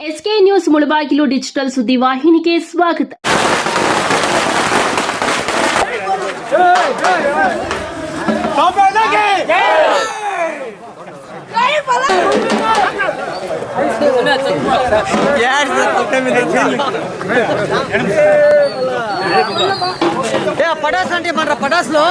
SK news Mulbagal digital ಸುದ್ದಿವಾಹಿನಿಗೆ ಸ್ವಾಗತ. పటాస్ అంటే మన పటాస్ లో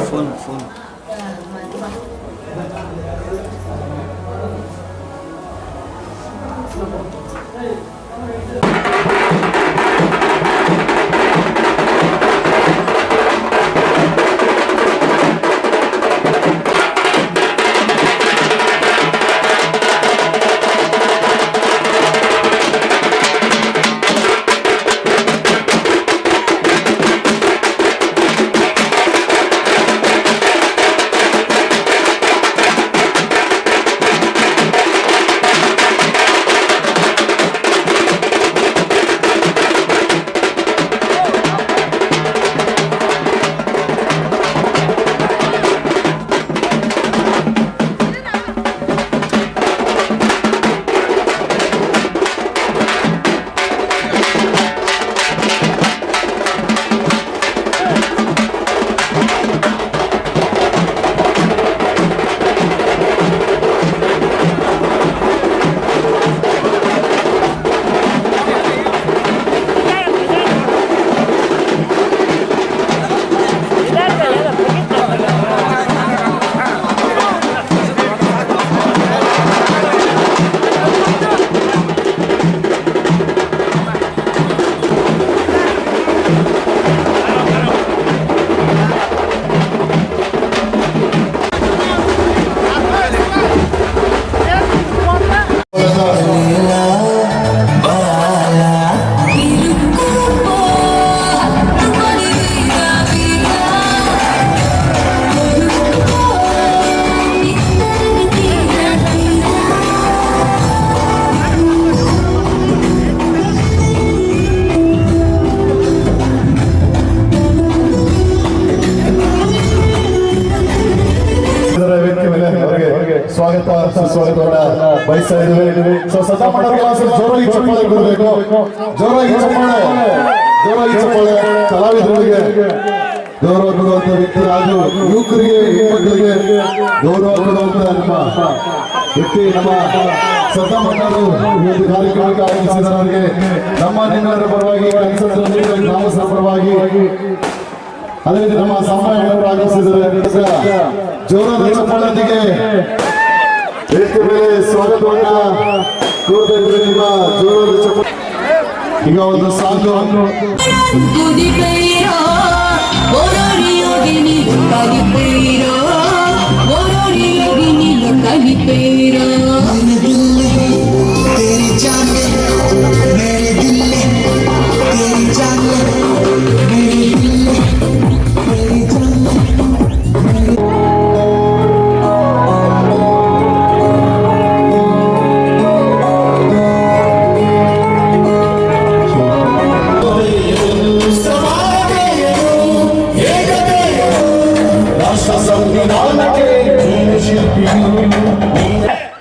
ಫೋನ್ ಸ್ವಾಗತ ಸುಸ್ವಾಗತವನ್ನ ಬಯಸ್ತಾ ಇದ್ದೇವೆ. ಸದಾ ಜೋರಾಗಿ ಚಪ್ಪಾಳೆ ಕೊಡಬೇಕು. ಜೋರಾಗಿ ಚಪ್ಪಾಳೆ ಕಲಾವಿದರಿಗೆ ಗೌರವ ಕೊಡುವಂತ ವ್ಯಕ್ತಿ ಹಾಗೂ ಯುವಕರಿಗೆ ಹೆಣ್ಮಕ್ಕಳಿಗೆ ಗೌರವ ಕೊಡುವಂತ ನಮ್ಮ ವ್ಯಕ್ತಿ ನಮ್ಮ ಸದಾ ಮಣ್ಣರು ಈ ಒಂದು ಕಾರ್ಯಕ್ರಮಕ್ಕೆ ಆಗಮಿಸಿದವರಿಗೆ ನಮ್ಮ ನಿಮ್ಮೆಲ್ಲರ ಪರವಾಗಿ ಗ್ರಾಮಸ್ಥರ ಪರವಾಗಿ ಅದೇ ರೀತಿ ನಮ್ಮ ಸಾಮಾನ್ಯರು ಆಗಮಿಸಿದ್ದಾರೆ. ಜೋರಾದ ಚಪ್ಪಾಳೆಯೊಂದಿಗೆ ವೇದಿಕೆ ಮೇಲೆ ಸ್ವಾಗತವನ್ನ ಕೋರ್ತಾ ಇದ್ರೆ ನಿಮ್ಮ ಜೋರಾದ ಚಪ್ಪಾಳೆ. ಈಗ ಒಂದು ಸಾಂಗು Borori yogini, नहीं तेरा मेरे दिल में तेरी जान मेरे दिल में तेरी जान मेरे दिल में तेरी जान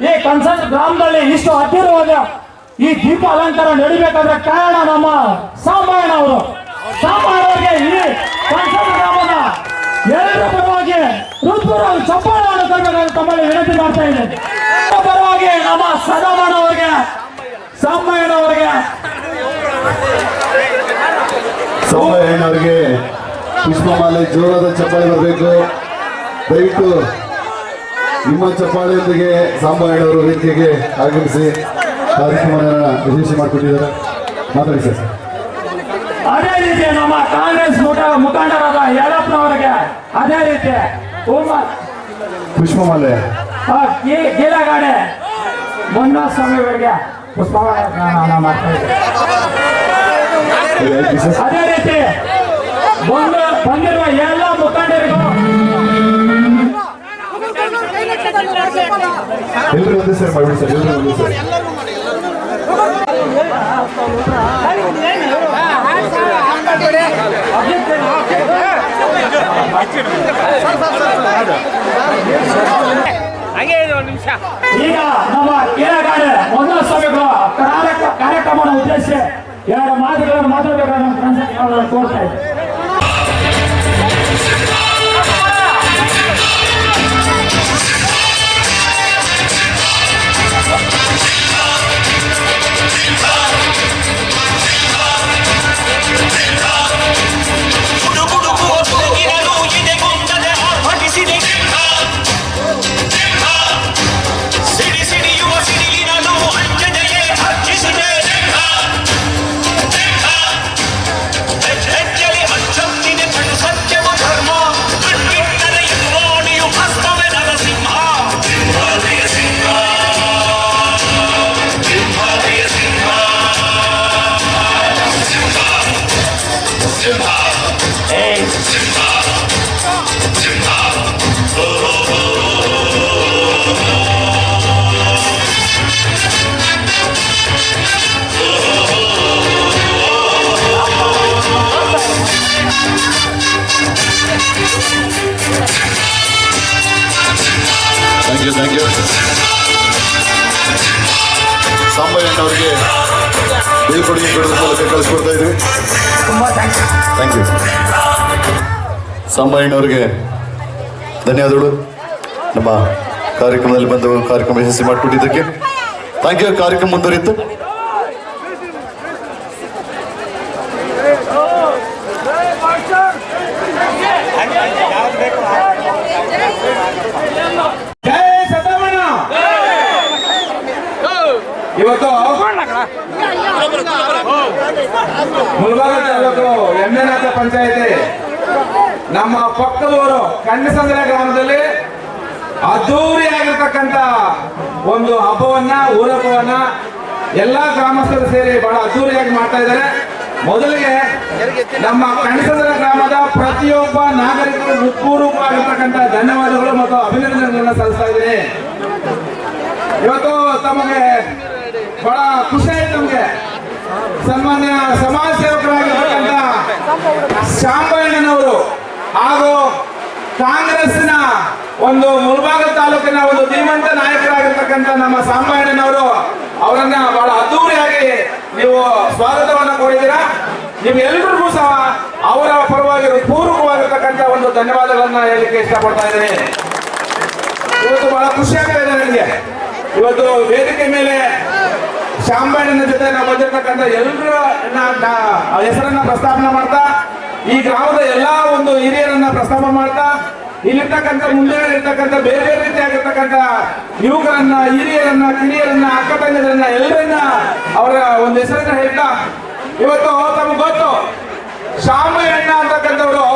ಈ ಕನ್ಸರ್ಟ್ ಗ್ರಾಮದಲ್ಲಿ ಇಷ್ಟು ಹತ್ತಿರವಾದ ಈ ದೀಪ ಅಲಂಕಾರ ನಡಿಬೇಕಾದ್ರೆ ಕಾರಣ ನಮ್ಮ ಸಾಂಬಯ್ಯಣ್ಣ ಅವರು. ಸಾಂಬಯ್ಯನವರಿಗೆ ಈ ಕನ್ಸರ್ಟ್ ಗ್ರಾಮದ ಎಲ್ಲರ ಪರವಾಗಿ ಹೃತ್ಪೂರ್ವಕ ಚಪ್ಪಾಳೆಯನ್ನು ತರಬೇಕಾಗಿ ತಮ್ಮಲ್ಲಿ ವಿನಂತಿ ಮಾಡ್ತಾ ಇದ್ದೇನೆ. ಪರವಾಗಿ ನಮ್ಮ ಸದಾಮಣ್ಣವರಿಗೆ, ಸಾಂಬಯ್ಯನವರಿಗೆ, ಸೌಮ್ಯಣ್ಣವರಿಗೆ ಪುಷ್ಪಮಾಲೆ ಜೋರಾದ ಚಪ್ಪಾಳೆ ಬರಬೇಕು. ದಯವಿಟ್ಟು ನಿಮ್ಮ ಚಪ್ಪಾಳೆಯೊಂದಿಗೆ ಸಾಂಬಯ್ಯಣ್ಣವರು ವೇದಿಕೆಗೆ ಆಗಮಿಸಿ ಕಾರ್ಯಕ್ರಮವನ್ನು ಯಶಸ್ವಿ ಮಾಡಿಕೊಟ್ಟಿದ್ದಾರೆ. ಮಾತಾಡಿ ಸರ್. ಅದೇ ರೀತಿ ನಮ್ಮ ಕಾಂಗ್ರೆಸ್ ಮುಖಂಡರಾದ ಯಲ್ಲಪ್ಪನವರಿಗೆ, ಅದೇ ರೀತಿ ಪುಷ್ಪಮಾಲೆ ಗೀಲಗಾಡೆ ಮುನ್ನಸ್ವಾಮಿಯವರಿಗೆ ಪುಷ್ಪಮಾಲೆ ಮಾಡ್ತಾ ಇದ್ದಾರೆ. ಅದೇ ರೀತಿ ಬಂದಿರುವ ಎಲ್ಲ ಮುಖಂಡರಿಗೂ ಎಲ್ಲರೂ ಒಂದೇ ಸರ್ ಮಾಡಿ ಸರ್. ಎಲ್ಲರೂ ಒಂದೇ ಸರ್. ಈಗ ನಮ್ಮ ಗೀಲಗಾಡೆ ಮುನ್ನಸ್ವಾಮಿಗಳು ಕಾರ್ಯಕ್ರಮವನ್ನು ಉದ್ದೇಶಿಸಿ ಎರಡು ಮಾತುಗಳನ್ನು ಮಾತಾಡಬೇಕಾದ ನಮ್ಮ ಫ್ರೆಂಡ್ಸ್ ಕೋರ್ತಾ ಇದ್ದಾರೆ. Thank you. ಸಾಂಬಯ್ಯಣ್ಣವರಿಗೆ ಬೀಳ್ಕೊಡುಗೆ ಕೊಡೋದ್ರ ಮೂಲಕ ಕಳಿಸ್ಕೊಡ್ತಾ ಇದ್ವಿ. Thank you. ಸಾಂಬಯ್ಯಣ್ಣವರಿಗೆ ಧನ್ಯವಾದಗಳು. ನಮ್ಮ ಕಾರ್ಯಕ್ರಮದಲ್ಲಿ ಬಂದು ಕಾರ್ಯಕ್ರಮ ಯಶಸ್ವಿ ಮಾಡಿಕೊಟ್ಟಿದ್ದಕ್ಕೆ ಥ್ಯಾಂಕ್ ಯು. ಕಾರ್ಯಕ್ರಮ ಮುಂದುವರಿಯಿತು. ಇವತ್ತು ಮುಳಬಾಗ ತಾಲೂಕು ಎಮ್ಮೆನಾಥ ಪಂಚಾಯತಿ ನಮ್ಮ ಪಕ್ಕದೂರು ಕಣ್ಣಸಂದ್ರ ಗ್ರಾಮದಲ್ಲಿ ಅದ್ದೂರಿಯಾಗಿರ್ತಕ್ಕಂಥ ಒಂದು ಹಬ್ಬವನ್ನ, ಊರಹಬ್ಬವನ್ನ ಎಲ್ಲಾ ಗ್ರಾಮಸ್ಥರು ಸೇರಿ ಬಹಳ ಅದ್ದೂರಿಯಾಗಿ ಮಾಡ್ತಾ ಇದ್ದಾರೆ. ಮೊದಲಿಗೆ ನಮ್ಮ ಕಣ್ಣಸಂದ್ರ ಗ್ರಾಮದ ಪ್ರತಿಯೊಬ್ಬ ನಾಗರಿಕರು ಹೃತ್ಪೂರ್ವಕವಾಗಿರ್ತಕ್ಕಂಥ ಧನ್ಯವಾದಗಳು ಮತ್ತು ಅಭಿನಂದನೆಗಳನ್ನ ಸಲ್ಲಿಸ್ತಾ ಇದ್ದೀನಿ. ಇವತ್ತು ತಮಗೆ ಬಹಳ ಖುಷಿ ಆಯ್ತು. ನಮಗೆ ಸನ್ಮಾನ್ಯ ಸಮಾಜ ಸೇವಕರಾಗಿರ್ತಕ್ಕಂಥ ಶಾಂಬಯ್ಯಣ್ಣನವರು ಹಾಗೂ ಕಾಂಗ್ರೆಸ್ನ ಒಂದು ಮುಳಬಾಗ ತಾಲೂಕಿನ ಒಂದು ಧೀಮಂತ ನಾಯಕರಾಗಿರ್ತಕ್ಕಂಥ ನಮ್ಮ ಸಾಂಬಯ್ಯಣ್ಣನವರು ಅವರನ್ನ ಬಹಳ ಅದ್ದೂರಿಯಾಗಿ ನೀವು ಸ್ವಾಗತವನ್ನು ಕೋರಿದ್ದೀರಾ. ನಿಮ್ಗೆಲ್ಲರಿಗೂ ಸಹ ಅವರ ಪರವಾಗಿ ಪೂರ್ವಕವಾಗಿರ್ತಕ್ಕಂಥ ಒಂದು ಧನ್ಯವಾದಗಳನ್ನ ಹೇಳಲಿಕ್ಕೆ ಇಷ್ಟಪಡ್ತಾ ಇದ್ದೇನೆ. ಇವತ್ತು ಬಹಳ ಖುಷಿ ಆಗ್ತಾ ಇದೆ ನನಗೆ. ಇವತ್ತು ವೇದಿಕೆ ಮೇಲೆ ಶಾಂಬಯ್ಯನ ಜೊತೆ ನಾವು ಬಂದಿರತಕ್ಕಂಥ ಎಲ್ಲರ ಹೆಸರನ್ನ ಪ್ರಸ್ತಾಪನೆ ಮಾಡ್ತಾ, ಈ ಗ್ರಾಮದ ಎಲ್ಲಾ ಒಂದು ಹಿರಿಯರನ್ನ ಪ್ರಸ್ತಾಪ ಮಾಡ್ತಾ, ಇಲ್ಲಿರ್ತಕ್ಕಂಥ ಮುಂದೆ ಇರ್ತಕ್ಕಂಥ ಬೇರೆ ಬೇರೆ ರೀತಿಯಾಗಿರ್ತಕ್ಕಂಥ ಯುವಕರನ್ನ, ಹಿರಿಯರನ್ನ, ಕಿರಿಯರನ್ನ, ಅಕ್ಕ ತಂಗಿಯರನ್ನ ಎಲ್ಲರನ್ನ ಅವರ ಒಂದು ಹೆಸರನ್ನ ಹೇಳ್ತಾ, ಇವತ್ತು ತಮಗೆ ಗೊತ್ತು ಶಾಂಬಯ್ಯಣ್ಣ ಅಂತಕ್ಕಂಥವ್ರು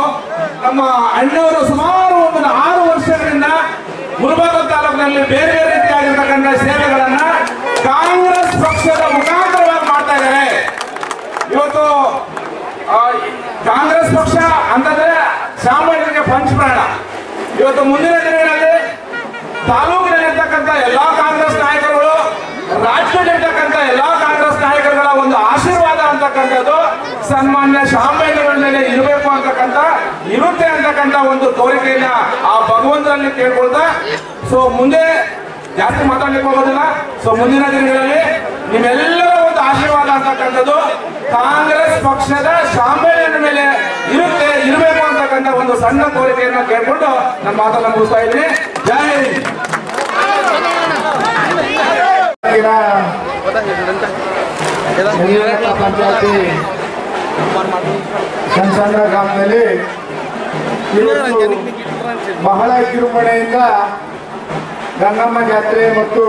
ನಮ್ಮ ಅಣ್ಣವರು ಸುಮಾರು ಒಂದು 6 ವರ್ಷಗಳಿಂದ ಮುಳಬಾಗಿಲು ತಾಲೂಕಿನಲ್ಲಿ ಬೇರೆ ಬೇರೆ ರೀತಿಯಾಗಿರ್ತಕ್ಕಂಥ ಸೇವೆಗಳನ್ನ ಕಾಂಗ್ರೆಸ್ ಪಕ್ಷದ ಮುಖಾಂತರವಾಗಿ ಮಾಡ್ತಾ ಇದ್ದಾರೆ. ಇವತ್ತು ಕಾಂಗ್ರೆಸ್ ಪಕ್ಷ ಅಂತಂದ್ರೆ ಸಾಮಾನ್ಯರಿಗೆ ಪಂಚಪ್ರಾಣ. ಇವತ್ತು ಮುಂದಿನ ದಿನಗಳಲ್ಲಿ ತಾಲೂಕಿನಲ್ಲಿರ್ತಕ್ಕಂಥ ಎಲ್ಲಾ ಕಾಂಗ್ರೆಸ್ ನಾಯಕರುಗಳು, ರಾಜ್ಯದಲ್ಲಿರ್ತಕ್ಕಂಥ ಎಲ್ಲಾ ಕಾಂಗ್ರೆಸ್ ನಾಯಕರುಗಳ ಒಂದು ಆಶೀರ್ವಾದ ಅಂತಕ್ಕಂಥದ್ದು ಸನ್ಮಾನ್ಯ ಶಾಮಯ್ಯನವರ ಮೇಲೆ ಇರಬೇಕು ಇರುತ್ತೆ ಅಂತಕ್ಕಂಥ ಒಂದು ಕೋರಿಕೆಯನ್ನ ಆ ಭಗವಂತನಲ್ಲಿ ಕೇಳ್ಕೊಳ್ತಾ, ಸೊ ಮುಂದೆ ಜಾಸ್ತಿ ಮಾತಾಡ್ಲಿಕ್ಕೆ ಹೋಗೋದಿಲ್ಲ. ಸೊ ಮುಂದಿನ ದಿನಗಳಲ್ಲಿ ನಿಮ್ಮೆಲ್ಲರ ಒಂದು ಆಶೀರ್ವಾದ ಅಂತಕ್ಕಂಥದ್ದು ಕಾಂಗ್ರೆಸ್ ಪಕ್ಷದ ಶಾಮಯ್ಯನ ಮೇಲೆ ಇರಬೇಕು ಅಂತಕ್ಕಂಥ ಒಂದು ಸಣ್ಣ ಕೋರಿಕೆಯನ್ನ ಕೇಳ್ಕೊಂಡು ನನ್ನ ಮಾತನ್ನ ಮುಗಿಸ್ತಾ ಇದ್ದೀನಿ. ಜೈ ಹಿಂದ್. ಪಂಚಾಯತಿ ಸಂಸಂದ್ರ ಗ್ರಾಮದಲ್ಲಿ ಬಹಳ ವಿಜೃಂಭಣೆಯಿಂದ ಗಂಗಮ್ಮ ಜಾತ್ರೆ ಮತ್ತು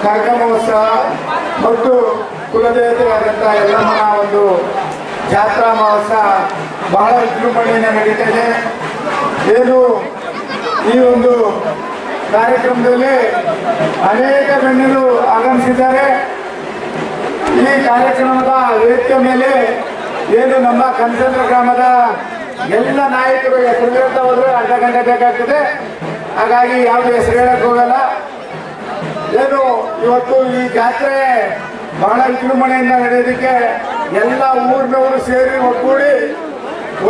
ಕಾರ್ಯಕ್ರಮೋತ್ಸವ ಮತ್ತು ಕುಲದೇವತೆಯಾದಂತಹ ಯಲ್ಲಮ್ಮನ ಒಂದು ಜಾತ್ರಾ ಮಹೋತ್ಸವ ಬಹಳ ವಿಜೃಂಭಣೆಯಿಂದ ನಡೀತಾ ಇದೆ. ಏನು ಈ ಒಂದು ಕಾರ್ಯಕ್ರಮದಲ್ಲಿ ಅನೇಕ ಗಣ್ಯರು ಆಗಮಿಸಿದ್ದಾರೆ. ಈ ಕಾರ್ಯಕ್ರಮದ ವೇದಿಕೆ ಮೇಲೆ ಏನು ನಮ್ಮ ಕನಸಂದ್ರ ಗ್ರಾಮದ ಎಲ್ಲ ನಾಯಕರು ಹೆಸರು ಹೇಳ್ತಾ ಹೋದ್ರೆ ಅರ್ಧ ಗಂಟೆ ಬೇಕಾಗ್ತದೆ. ಹಾಗಾಗಿ ಯಾವುದು ಹೆಸರು ಹೇಳಕ್ ಹೋಗಲ್ಲ. ಏನು ಇವತ್ತು ಈ ಜಾತ್ರೆ ಬಹಳ ವಿಜೃಂಭಣೆಯಿಂದ ನಡೆಯೋದಕ್ಕೆ ಎಲ್ಲ ಊರಿನವರು ಸೇರಿ ಒಗ್ಗೂಡಿ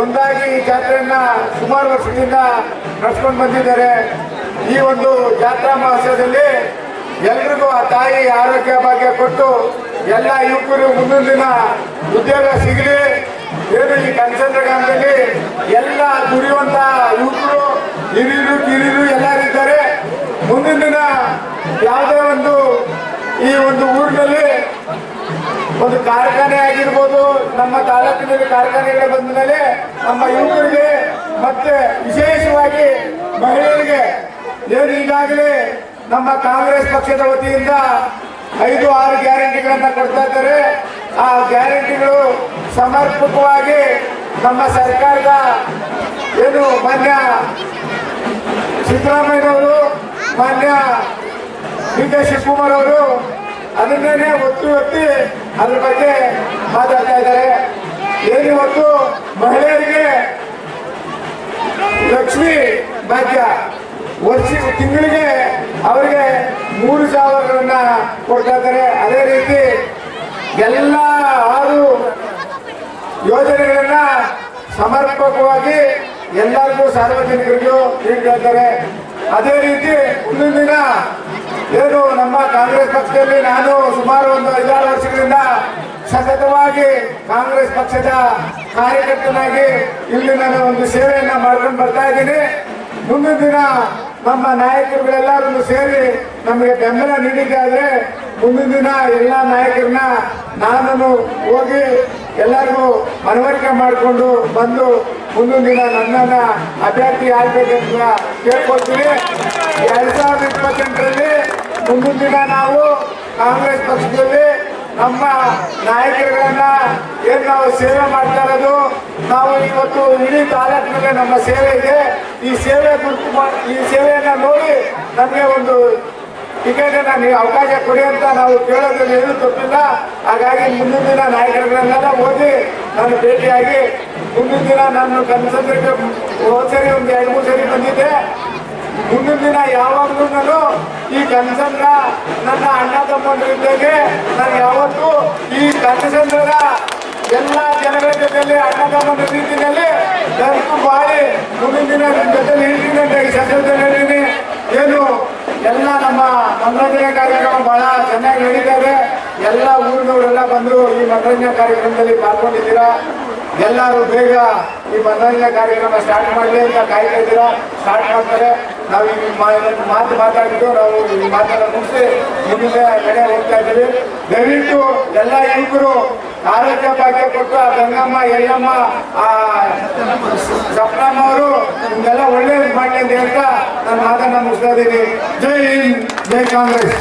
ಒಂದಾಗಿ ಈ ಜಾತ್ರೆಯನ್ನ ಸುಮಾರು ವರ್ಷದಿಂದ ನಡೆಸ್ಕೊಂಡು ಬಂದಿದ್ದಾರೆ. ಈ ಒಂದು ಜಾತ್ರಾ ಮಹೋತ್ಸವದಲ್ಲಿ ಎಲ್ರಿಗೂ ಆ ತಾಯಿ ಆರೋಗ್ಯ ಭಾಗ್ಯ ಕೊಟ್ಟು ಎಲ್ಲ ಯುವಕರು ಮುಂದಿನ ದಿನ ಉದ್ಯೋಗ ಸಿಗಲಿ. ಏನು ಈ ಕನಸಂದ್ರ ಗ್ರಾಮದಲ್ಲಿ ಎಲ್ಲ ದುಡಿಯುವಂತ ಯುವಕರು ಹಿರಿಯರು ಕಿರಿಯರು ಎಲ್ಲರಿದ್ದಾರೆ. ಮುಂದಿನ ದಿನ ಯಾವುದೇ ಒಂದು ಈ ಒಂದು ಊರಿನಲ್ಲಿ ಒಂದು ಕಾರ್ಖಾನೆ ಆಗಿರ್ಬೋದು, ನಮ್ಮ ತಾಲೂಕಿನಲ್ಲಿ ಕಾರ್ಖಾನೆಗಳು ಬಂದ ಮೇಲೆ ನಮ್ಮ ಯುವಕರಿಗೆ ಮತ್ತೆ ವಿಶೇಷವಾಗಿ ಮಹಿಳೆಯರಿಗೆ ಏನು ಈಗಾಗಲೇ ನಮ್ಮ ಕಾಂಗ್ರೆಸ್ ಪಕ್ಷದ ವತಿಯಿಂದ 5-6 ಗ್ಯಾರಂಟಿಗಳನ್ನ ಕೊಡ್ತಾ ಇದ್ದಾರೆ. ಆ ಗ್ಯಾರಂಟಿಗಳು ಸಮರ್ಪಕವಾಗಿ ನಮ್ಮ ಸರ್ಕಾರದ ಏನು ಮಾನ್ಯ ಸಿದ್ದರಾಮಯ್ಯನವರು, ಮಾನ್ಯ ಡಿ ಕೆ ಶಿವಕುಮಾರ್ ಅವರು ಅದನ್ನೇ ಒತ್ತು ಅದ್ರ ಬಗ್ಗೆ ಮಾತಾಡ್ತಾ ಇದ್ದಾರೆ. ಏನಿವತ್ತು ಮಹಿಳೆಯರಿಗೆ ಲಕ್ಷ್ಮಿ ಭಾಗ್ಯ ತಿಂಗಳಿಗೆ ಅವರಿಗೆ 3,000ಗಳನ್ನ ಕೊಡ್ತಾ ಇದ್ದಾರೆ. ಅದೇ ರೀತಿ ಎಲ್ಲ 6 ಯೋಜನೆಗಳನ್ನ ಸಮರ್ಪಕವಾಗಿ ಎಲ್ಲರಿಗೂ ಸಾರ್ವಜನಿಕರಿಗೂ ನೀಡ್ತಾ ಇದ್ದಾರೆ. ಅದೇ ರೀತಿ ಮುಂದಿನ ದಿನ ಏನು ನಮ್ಮ ಕಾಂಗ್ರೆಸ್ ಪಕ್ಷದಲ್ಲಿ ನಾನು ಸುಮಾರು ಒಂದು 5-6 ವರ್ಷಗಳಿಂದ ಸತತವಾಗಿ ಕಾಂಗ್ರೆಸ್ ಪಕ್ಷದ ಕಾರ್ಯಕರ್ತನಾಗಿ ಇಲ್ಲಿ ನಾನು ಒಂದು ಸೇವೆಯನ್ನ ಮಾಡ್ಕೊಂಡು ಬರ್ತಾ ಇದ್ದೀನಿ. ಮುಂದಿನ ದಿನ ನಮ್ಮ ನಾಯಕರುಗಳೆಲ್ಲರೂ ಸೇರಿ ನಮಗೆ ಬೆಂಬಲ ನೀಡಿದ್ದಾದ್ರೆ ಮುಂದಿನ ದಿನ ಎಲ್ಲ ನಾಯಕರನ್ನ ನಾನು ಹೋಗಿ ಎಲ್ಲರಿಗೂ ಮನವರಿಕೆ ಮಾಡಿಕೊಂಡು ಬಂದು ಮುಂದಿನ ದಿನ ನನ್ನನ್ನ ಅಭ್ಯರ್ಥಿ ಆಗ್ಬೇಕಂತ ಕೇಳ್ಕೊಳ್ತೀನಿ. 2028ರಲ್ಲಿ ಮುಂದಿನ ದಿನ ನಾವು ಕಾಂಗ್ರೆಸ್ ಪಕ್ಷದಲ್ಲಿ ನಮ್ಮ ನಾಯಕರುಗಳನ್ನ ಏನ್ ನಾವು ಸೇವೆ ಮಾಡ್ತಾ ಇರೋದು, ನಾವು ಇವತ್ತು ಇಡೀ ತಾಲೂಕಿನಲ್ಲಿ ನಮ್ಮ ಸೇವೆ ಇದೆ. ಈ ಸೇವೆಯನ್ನ ನೋಡಿ ನಮಗೆ ಒಂದು ಟಿಕೆಟ್ ನೀವು ಅವಕಾಶ ಕೊಡಿ ಅಂತ ನಾವು ಕೇಳೋದ್ರಲ್ಲಿ ಏನೂ ತಪ್ಪಿಲ್ಲ. ಹಾಗಾಗಿ ಮುಂದಿನ ದಿನ ನಾಯಕರುಗಳನ್ನೆಲ್ಲ ಓದಿ ನಾನು ಭೇಟಿಯಾಗಿ ಮುಂದಿನ ದಿನ ನಾನು ಕನಸಂದ್ರಕ್ಕೆ ಹೋದ್ಸರಿ ಒಂದು 2-3 ಸರಿ ಬಂದಿದ್ದೆ. ಮುಂದಿನ ದಿನ ಯಾವಾಗಲೂ ನಾನು ಈ ಕನಸಂದ್ರ ನನ್ನ ಅಣ್ಣ ತಮ್ಮಂದಿರಿದ್ದಾಗ ನಾನು ಯಾವತ್ತೂ ಈ ಕನಸಂದ್ರದ ಎಲ್ಲ ಜನಗಳ ಜೊತೆಯಲ್ಲಿ ಅಣ್ಣ ತಮ್ಮಂದಿರ ರೀತಿಯಲ್ಲಿ ದರ್ಕು ಬಾಳಿ ಮುಂದಿನ ದಿನ ನಿಮ್ಮ ಜೊತೆ ಹೇಳ್ತೀನಿ ಅಂತ ಈ ಸಂದರ್ಭದಲ್ಲಿ ಹೇಳಿದ್ದೀನಿ. ಏನು ಎಲ್ಲ ನಮ್ಮ ಮನರಂಜನೆ ಕಾರ್ಯಕ್ರಮ ಬಹಳ ಚೆನ್ನಾಗಿ ನಡೀತಾರೆ. ಎಲ್ಲ ಊರಿನವರೆಲ್ಲ ಬಂದು ಈ ಮನರಂಜನೆ ಕಾರ್ಯಕ್ರಮದಲ್ಲಿ ಪಾಲ್ಗೊಂಡಿದ್ದೀರಾ. ಎಲ್ಲರೂ ಬೇಗ ಈ ಮನರಂಜನೆ ಕಾರ್ಯಕ್ರಮ ಸ್ಟಾರ್ಟ್ ಮಾಡಲಿ ಅಂತ ಕಾಯ್ತಾ ಇದ್ದೀರಾ. ಸ್ಟಾರ್ಟ್ ಮಾಡ್ತಾರೆ. ನಾವು ಈ ಮಾತಾಡಿದ್ದು ನಾವು ಈ ಮಾತನ್ನು ಮುಗಿಸಿ ಮುಂದೆ ಕಡೆ ಹೋಗ್ತಾ ಇದ್ದೀವಿ. ದಯವಿಟ್ಟು ಎಲ್ಲ ಯುವಕರು ಆರೋಗ್ಯ ಭಾಗ್ಯ ಕೊಟ್ಟು ಆ ಗಂಗಮ್ಮ ಯಲ್ಲಮ್ಮ ಆ ಸಪ್ನಮ್ಮ ಅವರು ನಿಮ್ಗೆಲ್ಲ ಒಳ್ಳೇದು ಮಾಡಲಿ ಅಂತ ಹೇಳ್ತಾ ನಾನು ಮಾತನ್ನ ಮುಗಿಸ್ತಾ ಇದ್ದೀನಿ. ಜೈ ಹಿಂದ್, ಜೈ ಕಾಂಗ್ರೆಸ್.